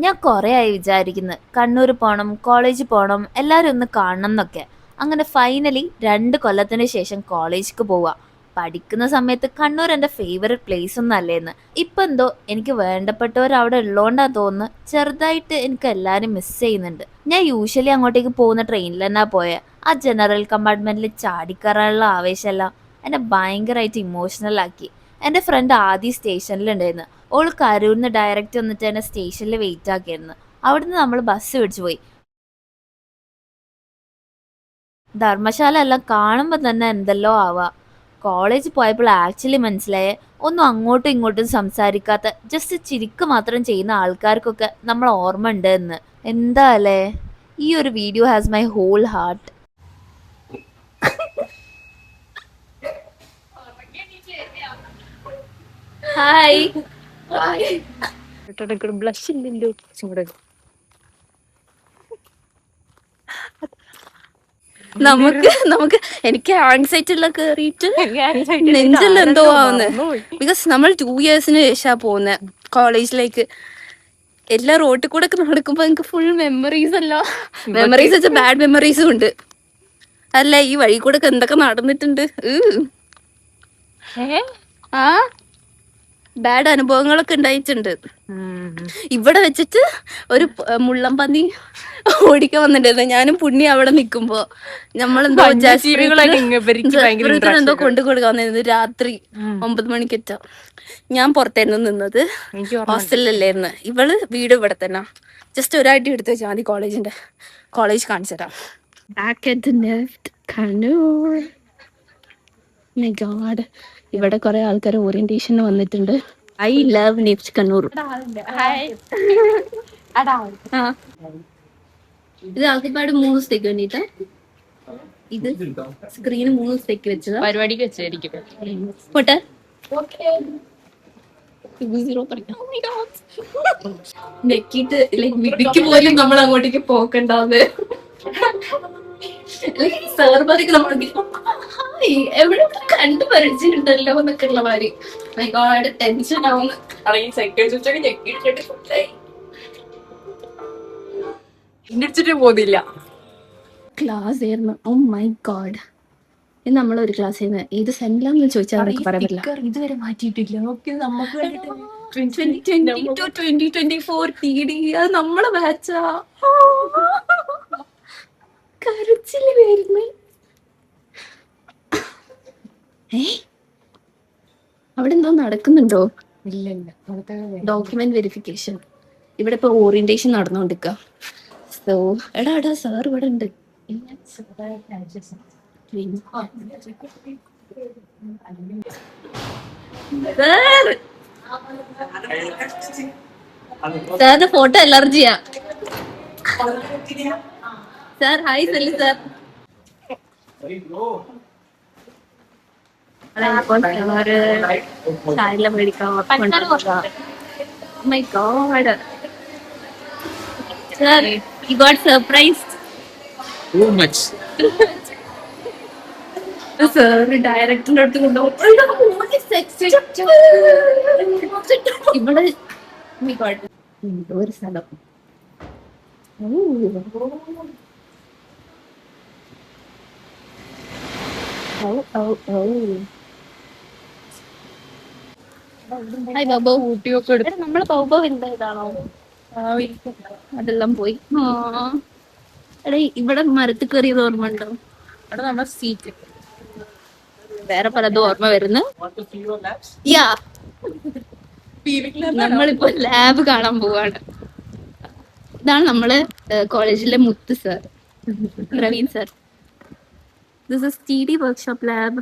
ഞാൻ കുറേ ആയി വിചാരിക്കുന്നു കണ്ണൂർ പോണം, കോളേജിൽ പോണം, എല്ലാവരും ഒന്ന് കാണണം എന്നൊക്കെ. അങ്ങനെ ഫൈനലി 2 കൊല്ലത്തിന് ശേഷം കോളേജിലേക്ക് പോവാ. പഠിക്കുന്ന സമയത്ത് കണ്ണൂർ എൻ്റെ ഫേവററ്റ് പ്ലേസ് ഒന്നും അല്ലേന്ന്. ഇപ്പം എന്തോ എനിക്ക് വേണ്ടപ്പെട്ടവർ അവിടെ ഉള്ളതുകൊണ്ടാ തോന്നുന്നു ചെറുതായിട്ട് എനിക്ക് എല്ലാവരും മിസ് ചെയ്യുന്നുണ്ട്. ഞാൻ യൂഷ്വലി അങ്ങോട്ടേക്ക് പോകുന്ന ട്രെയിനിൽ തന്നെ പോയെ. ആ ജനറൽ കമ്പാർട്ട്മെന്റിൽ ചാടിക്കയറാനുള്ള ആവേശമെല്ലാം എന്നെ ഭയങ്കരമായിട്ട് ഇമോഷണൽ ആക്കി. എൻ്റെ ഫ്രണ്ട് ആദ്യം സ്റ്റേഷനിലുണ്ടായിരുന്നു. ഓള് കരൂർന്ന് ഡയറക്റ്റ് വന്നിട്ട് എന്നെ സ്റ്റേഷനിൽ വെയിറ്റ് ആക്കിയിരുന്നു. അവിടുന്ന് നമ്മൾ ബസ് പിടിച്ചു പോയി. ധർമ്മശാല എല്ലാം കാണുമ്പോൾ തന്നെ എന്തെല്ലോ ആവാ. കോളേജ് പോയപ്പോൾ ആക്ച്വലി മനസ്സിലായേ, ഒന്നും അങ്ങോട്ടും ഇങ്ങോട്ടും സംസാരിക്കാത്ത ജസ്റ്റ് ചിരിക്ക് മാത്രം ചെയ്യുന്ന ആൾക്കാർക്കൊക്കെ നമ്മൾ ഓർമ്മ ഉണ്ട് എന്ന്. എന്താ അല്ലേ, ഈ ഒരു video has my whole heart. Hi. Blush ഇല്ലല്ലോ ചൂട്. നമുക്ക് എനിക്ക് ആൻസൈറ്റി എല്ലാം കേറിയിട്ട് നെഞ്ചെല്ലാം എന്തോ ആവുന്നത്. ബിക്കോസ് നമ്മൾ 2 ഇയേഴ്സിന് ശേഷാ പോകുന്നത് കോളേജിലേക്ക്. എല്ലാ റോട്ടിൽ കൂടെ ഒക്കെ നടക്കുമ്പോ എനിക്ക് ഫുൾ മെമ്മറീസ് അല്ല, മെമ്മറീസ് വെച്ചാൽ ബാഡ് മെമ്മറീസും ഉണ്ട്. അല്ല, ഈ വഴി കൂടെ ഒക്കെ എന്തൊക്കെ നടന്നിട്ടുണ്ട്. ആ ബാഡ് അനുഭവങ്ങളൊക്കെ ഉണ്ടായിട്ടുണ്ട്. ഇവിടെ വെച്ചിട്ട് ഒരു മുള്ളം പന്നി ഓടിക്കാൻ വന്നിട്ടുണ്ടായിരുന്നു. ഞാനും പുണ്ണി അവിടെ നിക്കുമ്പോ നമ്മളെന്തോ എന്തോ കൊണ്ടു കൊടുക്കാൻ വന്നിരുന്നു. രാത്രി 9 മണിക്കെറ്റ ഞാൻ പുറത്തായിരുന്നു നിന്നത്, ഹോസ്റ്റലിലല്ലായിരുന്നു. ഇവള് വീട് ഇവിടെ തന്നെ. ജസ്റ്റ് ഒരാട്ടി എടുത്ത് വെച്ചാൽ മതി. കോളേജ് കാണിച്ചു തരാം. ഇവിടെ കുറെ ആൾക്കാർ ഓറിയന്റേഷന് വന്നിട്ടുണ്ട്. I love NEFT Kannur. ഇത് ആദ്യപാട് 3 ദിവസത്തേക്ക് വേണ്ടിട്ടാ. ഇത് സ്ക്രീന് 3 ദിവസത്തേക്ക് വെച്ചതാ. പരിപാടിക്ക് വെച്ചായിരിക്കും. പോട്ടെ. നെക്കിട്ട് വിധിക്ക് പോലും നമ്മൾ അങ്ങോട്ടേക്ക് പോക്കണ്ടാവുന്നത്. സാർ പറയും നമ്മൾ എവിടെ കണ്ടു പരിചയമുണ്ടല്ലോ എന്നൊക്കെ ഉള്ള മാതിരി. ടെൻഷൻ ആവുന്നു. പോന്നില്ല. ക്ലാസ് ആയിരുന്നു. Oh my god. ഇത് നമ്മളൊരു ക്ലാസ് ആയിരുന്നു. ഏത് സെന്റിലാന്ന് ചോദിച്ചാൽ പറയാൻ പറ്റില്ല. ഇതുവരെ മാറ്റിയിട്ടില്ല. നമുക്ക് 2024 TD അത് നമ്മളെ ബാച്ചാ. കരച്ചില് വരുന്നു. അവിടെ എന്തോ നടക്കുന്നുണ്ടോ? Document verification. ഇവിടെ ഇപ്പൊ ഓറിയന്റേഷൻ നടന്നുകൊണ്ടിരിക്കുക. സോ എടാ സാർ ഇവിടെ ഉണ്ട്. സാറിന്റെ ഫോട്ടോ അലർജിയാ. സാർ ഹായ് സല്ലി സാർ. ചായ മേടിക്കാം. My god sir, you got surprised. Too much. Sir ഡയറക്ടറിന്റെ അടുത്ത് കൊണ്ടുപോകും. ഇവിടെ ഒരു സ്ഥലം. ഹായ് ബാബു. നമ്മളെ ബാബു എന്തായതാണോ അതെല്ലാം പോയി. എടേ ഇവിടെ മരത്തിൽ കയറിയത് ഓർമ്മ ഉണ്ടോ? അവിടെ നമ്മുടെ സീറ്റ്. വേറെ പലതും ഓർമ്മ വരുന്നു. യാ, നമ്മളിപ്പോ ലാബ് കാണാൻ പോവാണ്. ഇതാണ് നമ്മള് കോളേജിലെ മുത്ത് sir, Praveen sir. This is TD workshop lab.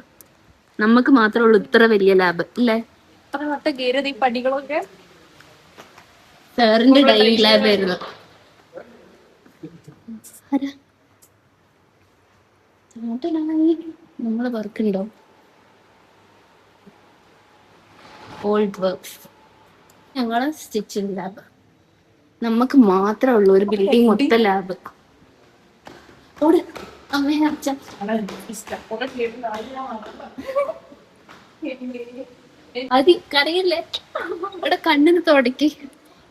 നമുക്ക് മാത്രമേ ഉള്ളൂ ഇത്ര വലിയ ലാബ് ഇല്ലേ? ഈ പടികളൊക്കെ സാറിന്റെ ഡൈനിങ് ലാബ് ആയിരുന്നു. നമ്മള് വർക്ക് ഉണ്ടോ? Old works. ഞങ്ങള് സ്റ്റിച്ചിങ് ലാബ്. നമുക്ക് മാത്രമേ ഉള്ളൂ ഒരു ബിൽഡിംഗ് മൊത്തം ലാബ്. അത് കരയല്ലേ. ഇവിടെ കണ്ണിന് തുടക്കി.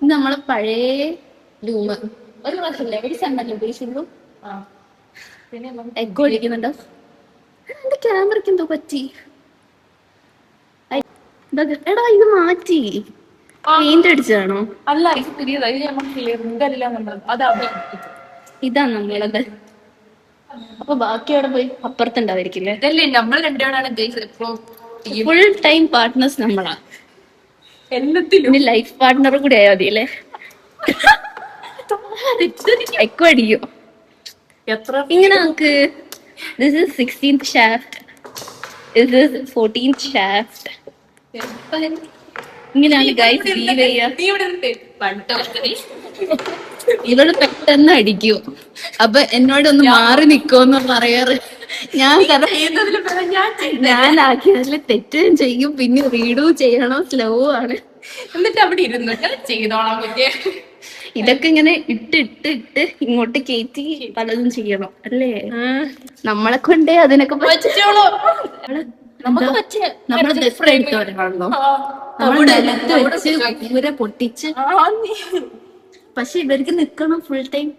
ഇത് നമ്മളെ പഴയ ലൂമ് ഒരു പ്രാവശ്യമല്ലേ ഒരു സെമ്മല്ലേ ഉപയോഗിച്ചുള്ളൂ. പിന്നെ എക്കോ അടിക്കുന്നുണ്ടോ? എന്റെ ക്യാമറയ്ക്ക് എന്തോ പറ്റി? എടാ ഇത് മാറ്റി പെയിന്റ് അടിച്ചതാണോ? അല്ല, ഇത് പുതിയതാ. ഇത് നമുക്ക് ക്ലിയറില്ല നമ്മൾ അത് അവിടെ ഇതാ നമ്മളത്. അപ്പൊ ബാക്കി അവിടെ പോയി അപ്പുറത്തുണ്ടാവായിരിക്കില്ലേ? ഇതല്ലേ നമ്മൾ രണ്ടുപേരാണ് ഇപ്പൊ ഫുൾ ടൈം പാർട്ട്നേഴ്സ് നമ്മളാ. എല്ലാത്തിലും. ഇനി ലൈഫ് പാർട്ട്ണർ കൂടി ആയാൽ മതി അല്ലേ? എക്കോ അടിക്കും. എത്ര ഇങ്ങനെ നമുക്ക് this is 16th shaft, this is 14th shaft. ഇങ്ങനെയാണ് ഗൈസ് ലീവ് ചെയ്യാ. നീ ഇവിടെ ഉണ്ട്. പണ്ടൊക്കെ ഇവള് പെട്ടെന്ന് അടിക്കും. അപ്പൊ എന്നോടൊന്ന് മാറി നിക്കോന്ന് പറയാറ്. ഞാൻ ഞാൻ ആക്കിയതിൽ തെറ്റും ചെയ്യും, പിന്നെ റീഡും ചെയ്യണം, സ്ലോ ആണ്. എന്നിട്ട് അവിടെ ഇരുന്നു ഞാൻ ചെയ്തോളാം കുട്ടിയെ. ഇതൊക്കെ ഇങ്ങനെ ഇട്ട് ഇങ്ങോട്ട് കയറ്റി പലതും ചെയ്യണം അല്ലേ? നമ്മളെ കൊണ്ടേ അതിനൊക്കെ പറ്റോളൂ. നമുക്ക് പറ്റിയ നമ്മൾ ദത്ത് എടുത്തവരാണല്ലോ. നമ്മൾ നിലത്ത് വെച്ച് പൂര പൊട്ടിച്ച്. പക്ഷെ ഇവർക്ക് നിക്കണം ഫുൾ ടൈം.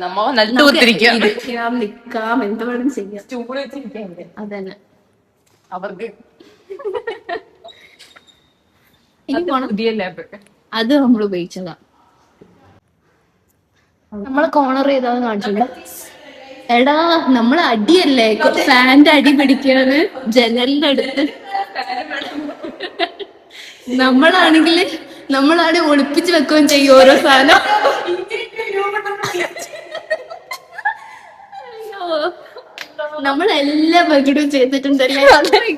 നമ്മ നല്ല ഒത്തിരിക്കാം. നിക്കാം, എന്ത് വേണം ചെയ്യാം. ചൂട് വെച്ചിരിക്കണ്ടേ അതന്നെ അവർക്ക്. ഇനി പോണം. പുതിയ ലാബ് അത് നമ്മൾ ഉപയോഗിച്ചതാ. നമ്മളെ കോർണർ ചെയ്താന്ന് കാണിച്ചില്ല. എടാ നമ്മളെ അടിയല്ലേ, ഫാന്റെ അടി പിടിക്കാണ് ജനലിന്റെ അടുത്ത്. നമ്മളാണ് ഒളിപ്പിച്ച് വെക്കുകയും ചെയ്യും ഓരോ സാധനം. നമ്മളെല്ലാം പകിടും ചെയ്തിട്ടുണ്ടല്ലേ.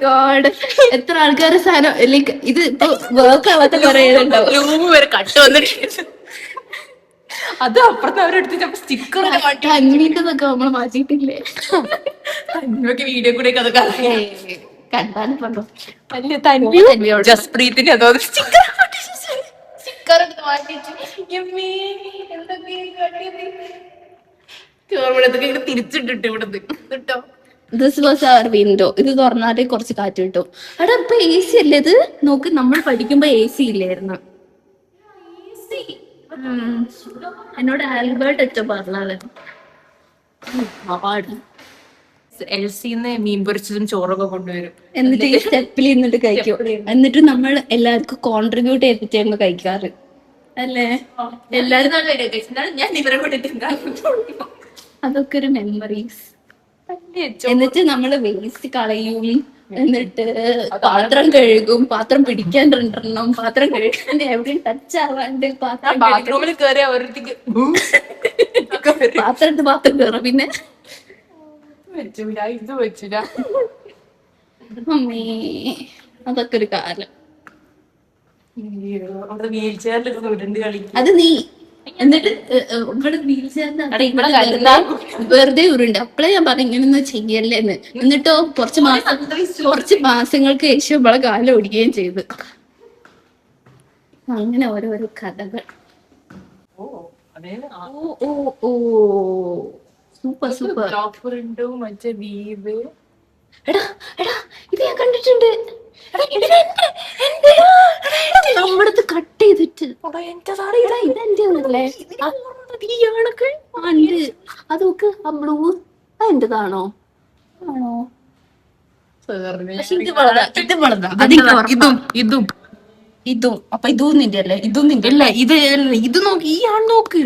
ഗോഡ്, എത്ര ആൾക്കാരെ സാധനം ലൈക്ക് ഇത് ഇപ്പൊ വർക്ക് ആവാത്ത കുറെ ഉണ്ടാവും. റൂം വരെ കട്ട് വന്നിട്ട് അത് അപ്പുറത്ത് അവരെടുത്ത് സ്റ്റിക്കർ അന്മീറ്റതൊക്കെ നമ്മൾ മാറ്റിയിട്ടില്ലേ? വീഡിയോ കൂടെ അതൊക്കെ കണ്ടാലും പറഞ്ഞു വലിയ ജസ്പ്രീത്തിന്റെ അതോ സ്റ്റിക്കർ എടുത്ത് മാറ്റിച്ചു. ഇങ്ങനെ തിരിച്ചിട്ടിട്ട് ഇവിടുന്ന് കേട്ടോ. This was our window. ഇത് തുറന്നാലേ കുറച്ച് കാറ്റ് കിട്ടും. എടാ ഇപ്പൊ എ സി അല്ലേ ഇത്? നോക്ക്, നമ്മൾ പഠിക്കുമ്പോ എ സി ഇല്ലായിരുന്നു. എന്നോട് ആൽബർട്ട് അച്ഛൻ പറഞ്ഞത്. എൽസിന്ന് മീൻ പൊരിച്ചതും ചോറൊക്കെ കൊണ്ടുവരും. എന്നിട്ട് ഈ സ്റ്റെപ്പിൽ നിന്നിട്ട് കഴിക്കും. എന്നിട്ട് നമ്മൾ എല്ലാവർക്കും കോൺട്രിബ്യൂട്ട് ചെയ്തിട്ടായിരുന്നു കഴിക്കാറ് അല്ലേ? എല്ലാരും ഞാൻ ഇവരെ കൊണ്ടിട്ടുണ്ട്. അതൊക്കെ ഒരു മെമ്മറീസ്. എന്നിട്ട് നമ്മള് വേസ്റ്റ് കളയും, എന്നിട്ട് പാത്രം കഴുകും, പാത്രം പിടിക്കാൻ രണ്ടെണ്ണം, പാത്രം കഴുകാൻ എവിടെയും ടച്ച് ആവാണ്ട് ബാത്റൂമിൽ കയറി അവർക്ക് പാത്രം കയറും. പിന്നെ വെച്ചില്ല ഇത് വെച്ചില്ല. അമ്മേ അതൊക്കെ ഒരു കാലം. അവിടെ വീൽ ചെയറിലൊക്കെ ഉരുണ്ട് കളിക്കും. അത് നീ എന്നിട്ട് ഇവിടെ വീൽ ചെയറിന്റെ വെറുതെ ഉരുണ്ട്. അപ്പളേ ഞാൻ പറഞ്ഞു ഇങ്ങനൊന്നും ചെയ്യല്ലേന്ന്. എന്നിട്ടോ കുറച്ച് മാസങ്ങൾക്ക് ശേഷം ഇവളെ കാലം ഓടിക്കുകയും ചെയ്തു. അങ്ങനെ ഓരോരോ കഥകൾ. ഓ സൂപ്പർ സൂപ്പർ. മറ്റേ വീവ്. എടാ ഇത് ഞാൻ കണ്ടിട്ടുണ്ട്. നമ്മടത്ത് കട്ട് ചെയ്തിട്ട് ഇതെന്റെന്നല്ലേ അതൊക്കെ ആ ബ്ലൂ എന്റേതാണോ? ആണോ? ഇതും അപ്പൊ ഇതും നിന്റെ അല്ലേ? ഇതും നിന്റെ അല്ലേ? ഇത് നോക്ക്, ഈ ആൺ നോക്ക്.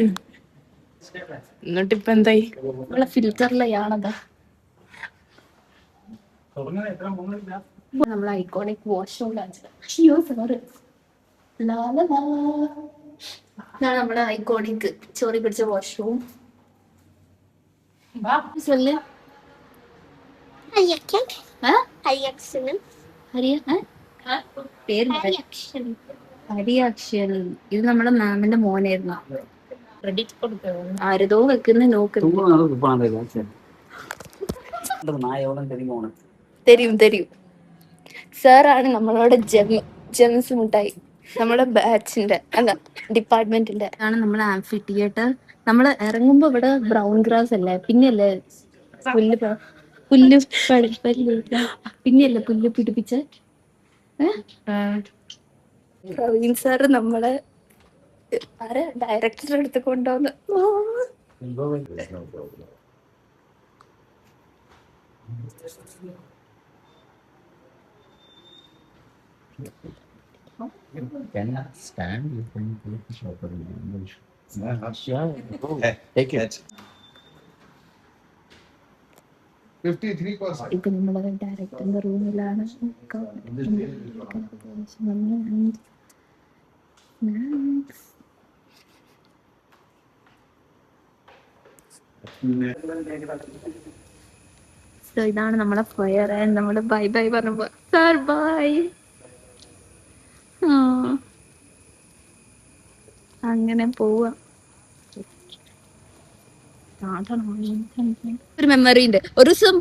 എന്നിട്ടിപ്പ എന്തായി? നമ്മളെ ഫിൽറ്ററിലെയാണതാ. നമ്മളെ ഐക്കോണിക് വാഷ്റൂം അയ്യോ സോറി. ഇതാണ് നമ്മുടെ ഐക്കോണിക് ചോറി പിടിച്ച വാഷ്റൂം. ഹരിയാക്ഷൻ. ഇത് നമ്മുടെ മാമിന്റെ മോനായിരുന്നു. ക്രെഡിറ്റ് കൊടുത്തോ? ആരതോ വെക്കുന്ന നോക്കുന്നു. തരും സാറാണ് നമ്മളോട് ജെംസ് മുട്ടായി. നമ്മുടെ ബാച്ചിന്റെ അല്ല ഡിപ്പാർട്ട്മെന്റിന്റെ ആണ് നമ്മുടെ ആംഫി തിയേറ്റർ. നമ്മള് ഇറങ്ങുമ്പോ ഇവിടെ ബ്രൗൺ ഗ്രാസ് അല്ലേ, പിന്നെയല്ലേ പുല്ല് പിന്നെയല്ലേ പുല്ല് പിടിപ്പിച്ച പ്രവീൺ സാറ് നമ്മളെ ആരെ ഡയറക്ടറെ അടുത്ത് കൊണ്ടുവന്ന് Cannot stand you can take the shop or English. Take it. 53%. ഇപ്പൊ നമ്മള് ഡയറക്ടറിന്റെ റൂമിലാണ്. സോ ഇതാണ് നമ്മളെ ഫയർ ആൻഡ് നമ്മള് ബൈ ബൈ പറഞ്ഞപ്പോ സാർ ബൈ. അങ്ങനെ പോവാ. ഒരു മെമ്മറി ഉണ്ട്. ഒരു ദിവസം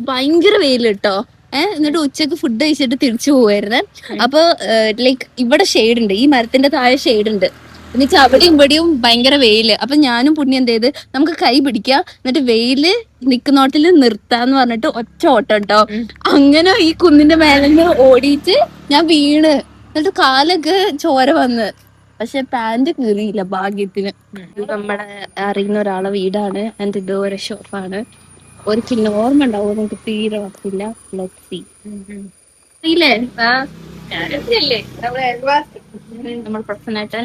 ഭയങ്കര വെയിൽ കേട്ടോ. എന്നിട്ട് ഉച്ചക്ക് ഫുഡ് കഴിച്ചിട്ട് തിരിച്ചു പോവായിരുന്നേ. അപ്പൊ ലൈക്ക് ഇവിടെ ഷെയ്ഡ് ഉണ്ട്, ഈ മരത്തിന്റെ താഴെ ഷെയ്ഡ് ഉണ്ട്. എന്നുവെച്ചാൽ അവിടെയും ഇവിടെയും ഭയങ്കര വെയില്. അപ്പൊ ഞാനും പുണ്യം എന്ത് ചെയ്ത് നമുക്ക് കൈ പിടിക്കാം, എന്നിട്ട് വെയില് നിക്കുന്നോട്ടില് നിർത്താന്ന് പറഞ്ഞിട്ട് ഒറ്റ ഓട്ടം കേട്ടോ. അങ്ങനെ ഈ കുന്നിന്റെ മേലെ ഓടിയിട്ട് ഞാൻ വീണ്, എന്നിട്ട് കാലൊക്കെ ചോര വന്ന്. പക്ഷെ പാന്റ് കീറിയില്ല ഭാഗ്യത്തിന്. നമ്മളെ അറിയുന്ന ഒരാളെ വീടാണ്. എന്റെ ഇതുവരെ ഷോപ്പാണ്. ഒരിക്കലും ഓർമ്മ ഉണ്ടാവും, നമുക്ക് തീരെ ഉറപ്പില്ല. അറിയില്ലേ നമ്മൾ പ്രസന്നേട്ടൻ.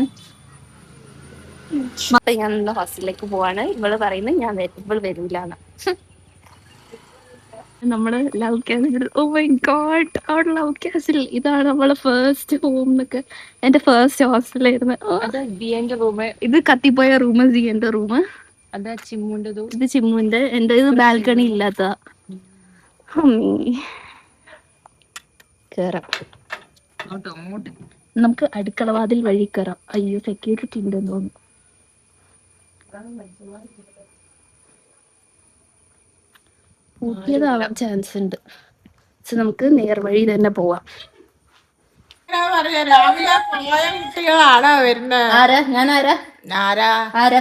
ഞാൻ ഹോസ്റ്റലിലേക്ക് പോവാണ്. ഇവള് പറയുന്നത് ഞാൻ ഇവള് വരൂലെന്ന്. നമ്മള് love castle, oh my god, അവിടെ ലവ് ക്യാസിൽ ഇതാണ് നമ്മളെ ഫസ്റ്റ് ഹോം എന്നൊക്കെ. എന്റെ ഫസ്റ്റ് ഹോസ്റ്റലായിരുന്നു. ഇത് കത്തിപ്പോയ റൂം, ജിയന്റെ റൂം. അതാ ചിമ്മുണ്ട്. ഇത് ചിമ്മുന്റെ. എന്റെ ഇത് ബാൽക്കണി ഇല്ലാത്ത. കേറാം നമുക്ക്, അടുക്കളവാതിൽ വഴി കയറാം. അയ്യോ സെക്യൂരിറ്റി ഉണ്ടെന്ന് തോന്നുന്നു. പൂട്ടിയതാവാൻ ചാൻസ് ഉണ്ട്. പക്ഷെ നമുക്ക് നേർവഴി തന്നെ പോവാം. കുട്ടികളാണോ വരുന്നത്? ആരാ? ഞാൻ ആരാ? ആരാ?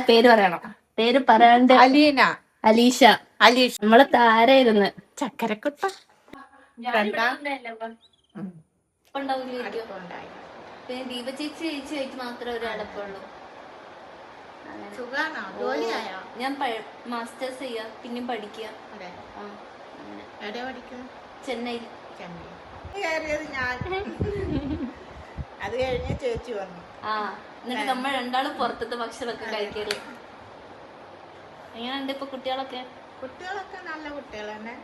പേര് പറയണം. പേര് പറയാണ്ട്. അലീന. അലീഷ. അലീഷ. നമ്മളെ താരായിരുന്നു. ചക്കരക്കുട്ട. ദീപ ചേച്ചി ചേച്ചി മാത്രമേ ഒരു അടപ്പുള്ളൂ. സുഖാണോ? ജോലിയായോ? ഞാൻ മാസ്റ്റേഴ്സ് ചെയ്യാ, പിന്നെയും പഠിക്കുക. എവിടെ പഠിക്കും? ചെന്നൈയിൽ. കയറിയത് ഞാൻ. അത് കഴിഞ്ഞ് ചേച്ചി വന്നു. എന്നിട്ട് നമ്മൾ രണ്ടാളും പുറത്തത്തെ ഭക്ഷണമൊക്കെ കഴിക്കല്. എങ്ങനെയുണ്ട് ഇപ്പൊ കുട്ടികളൊക്കെ? കുട്ടികളൊക്കെ നല്ല കുട്ടികൾ തന്നെ.